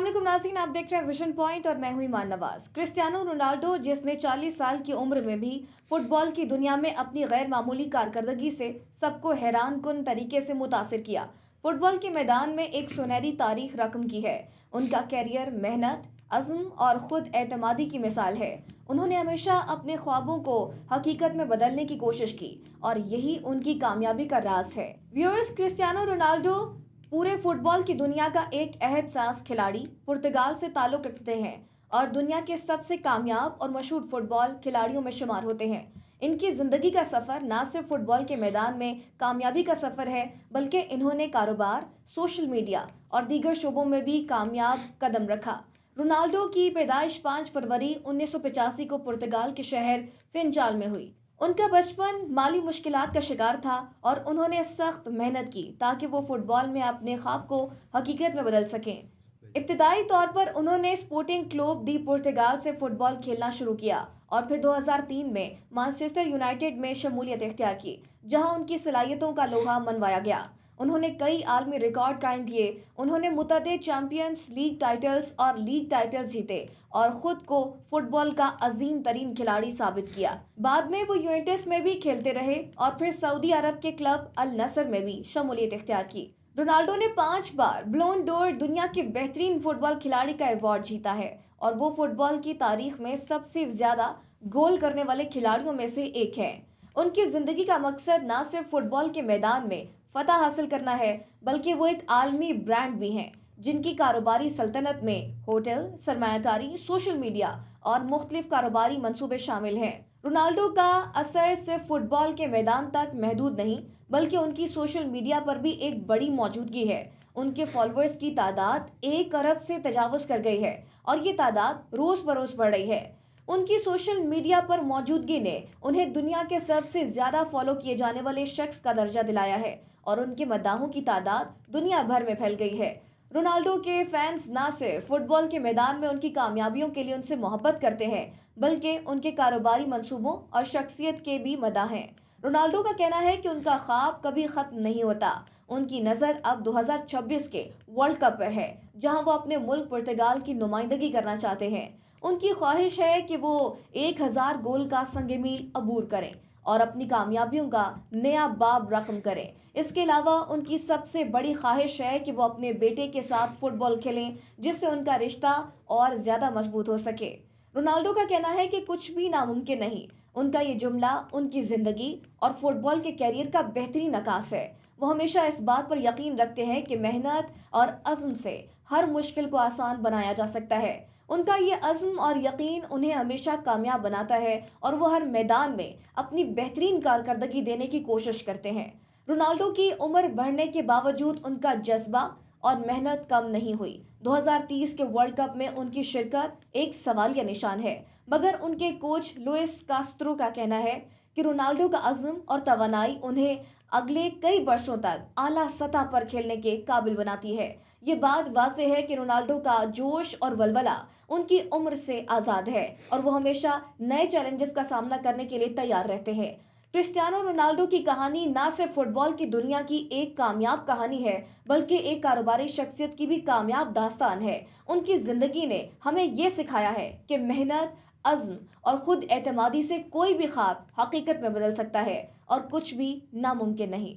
अस्सलाम वालेकुम नाज़रीन, आप देख रहे हैं विजन पॉइंट और मैं हूं ईमान नवाज। क्रिस्टियानो रोनाल्डो, जिसने 40 साल की उम्र में भी फुटबॉल की दुनिया में अपनी गैर मामूली कारकर्दगी से सबको हैरान कुन तरीके से मुतासिर किया, फुटबॉल के मैदान में एक सुनहरी तारीख रकम की है। उनका कैरियर मेहनत, अज़्म और खुद एतमादी की मिसाल है। उन्होंने हमेशा अपने ख्वाबों को हकीकत में बदलने की कोशिश की और यही उनकी कामयाबी का राज है। व्यूअर्स, क्रिस्टियानो रोनाल्डो पूरे फुटबॉल की दुनिया का एक अहदसास खिलाड़ी, पुर्तगाल से ताल्लुक़ रखते हैं और दुनिया के सबसे कामयाब और मशहूर फुटबॉल खिलाड़ियों में शुमार होते हैं। इनकी ज़िंदगी का सफ़र ना सिर्फ फुटबॉल के मैदान में कामयाबी का सफ़र है, बल्कि इन्होंने कारोबार, सोशल मीडिया और दीगर शोबों में भी कामयाब कदम रखा। रोनाल्डो की पैदाइश 5 फरवरी 1985 को पुर्तगाल के शहर फिनचाल में हुई। उनका बचपन माली मुश्किलात का शिकार था और उन्होंने सख्त मेहनत की ताकि वो फुटबॉल में अपने ख्वाब को हकीकत में बदल सकें। इब्तिदाई तौर पर उन्होंने स्पोर्टिंग क्लब दी पुर्तगाल से फुटबॉल खेलना शुरू किया और फिर 2003 में मैनचेस्टर यूनाइटेड में शमूलियत इख्तियार की, जहां उनकी सलाहियतों का लोहा मनवाया गया। उन्होंने कई आलमी रिकॉर्ड कायम किए। उन्होंने मुतअद्दिद चैंपियंस लीग टाइटल्स और लीग टाइटल्स जीते और खुद को फुटबॉल का अजीम तरीन खिलाड़ी साबित किया। बाद में वो यूवेंटस में भी खेलते रहे और फिर सऊदी अरब के क्लब अल नसर में भी शमूलियत इख्तियार की। रोनाल्डो ने 5 बार ब्लोन डोर दुनिया के बेहतरीन फुटबॉल खिलाड़ी का अवार्ड जीता है और वो फुटबॉल की तारीख में सबसे ज्यादा गोल करने वाले खिलाड़ियों में से एक है। उनकी जिंदगी का मकसद ना सिर्फ फुटबॉल के मैदान में फतह हासिल करना है, बल्कि वो एक आलमी ब्रांड भी हैं, जिनकी कारोबारी सल्तनत में होटल, सरमायाकारी, सोशल मीडिया और मुख्तलिफ कारोबारी मंसूबे शामिल हैं। रोनाल्डो का असर सिर्फ फुटबॉल के मैदान तक महदूद नहीं, बल्कि उनकी सोशल मीडिया पर भी एक बड़ी मौजूदगी है। उनके फॉलोअर्स की तादाद 1 अरब से तजावुज कर गई है और ये तादाद रोज बरोज बढ़ रही है। उनकी सोशल मीडिया पर मौजूदगी ने उन्हें दुनिया के सबसे ज्यादा फॉलो किए जाने वाले शख्स का दर्जा दिलाया है और उनके मद्दाहों की तादाद दुनिया भर में फैल गई है। रोनाल्डो के फैंस ना सिर्फ फुटबॉल के मैदान में उनकी कामयाबियों के लिए उनसे मोहब्बत करते हैं, बल्कि उनके कारोबारी मंसूबों और शख्सियत के भी मदाह हैं। रोनाल्डो का कहना है कि उनका ख्वाब कभी खत्म नहीं होता। उनकी नज़र अब 2026 के वर्ल्ड कप पर है, जहां वो अपने मुल्क पुर्तगाल की नुमाइंदगी करना चाहते हैं। उनकी ख्वाहिश है कि वो 1000 गोल का संग मील अबूर करें और अपनी कामयाबियों का नया बाब रकम करें। इसके अलावा उनकी सबसे बड़ी ख्वाहिश है कि वो अपने बेटे के साथ फुटबॉल खेलें, जिससे उनका रिश्ता और ज़्यादा मजबूत हो सके। रोनाल्डो का कहना है कि कुछ भी नामुमकिन नहीं। उनका ये जुमला उनकी ज़िंदगी और फुटबॉल के कैरियर का बेहतरीन अक्कास है। वो हमेशा इस बात पर यकीन रखते हैं कि मेहनत और अज़्म से हर मुश्किल को आसान बनाया जा सकता है। उनका ये अज़्म और यकीन उन्हें हमेशा कामयाब बनाता है और वो हर मैदान में अपनी बेहतरीन कारकर्दगी देने की कोशिश करते हैं। रोनाल्डो की उम्र बढ़ने के बावजूद उनका जज्बा और मेहनत कम नहीं हुई। 2030 के वर्ल्ड कप में उनकी शिरकत एक सवालिया निशान है, मगर उनके कोच लुइस कास्त्रो का कहना है कि रोनाल्डो का अज़्म और तवानाई उन्हें अगले कई बरसों तक आला सतह पर खेलने के काबिल बनाती है। ये बात वाज़ेह है कि रोनाल्डो का जोश और वलवला उनकी उम्र से आज़ाद है और वो हमेशा नए चैलेंजेस का सामना करने के लिए तैयार रहते हैं। क्रिस्टियानो रोनाल्डो की कहानी ना सिर्फ फुटबॉल की दुनिया की एक कामयाब कहानी है, बल्कि एक कारोबारी शख्सियत की भी कामयाब दास्तान है। उनकी ज़िंदगी ने हमें ये सिखाया है कि मेहनत, अज़्म और खुद एतमादी से कोई भी ख्वाब हकीकत में बदल सकता है और कुछ भी नामुमकिन नहीं।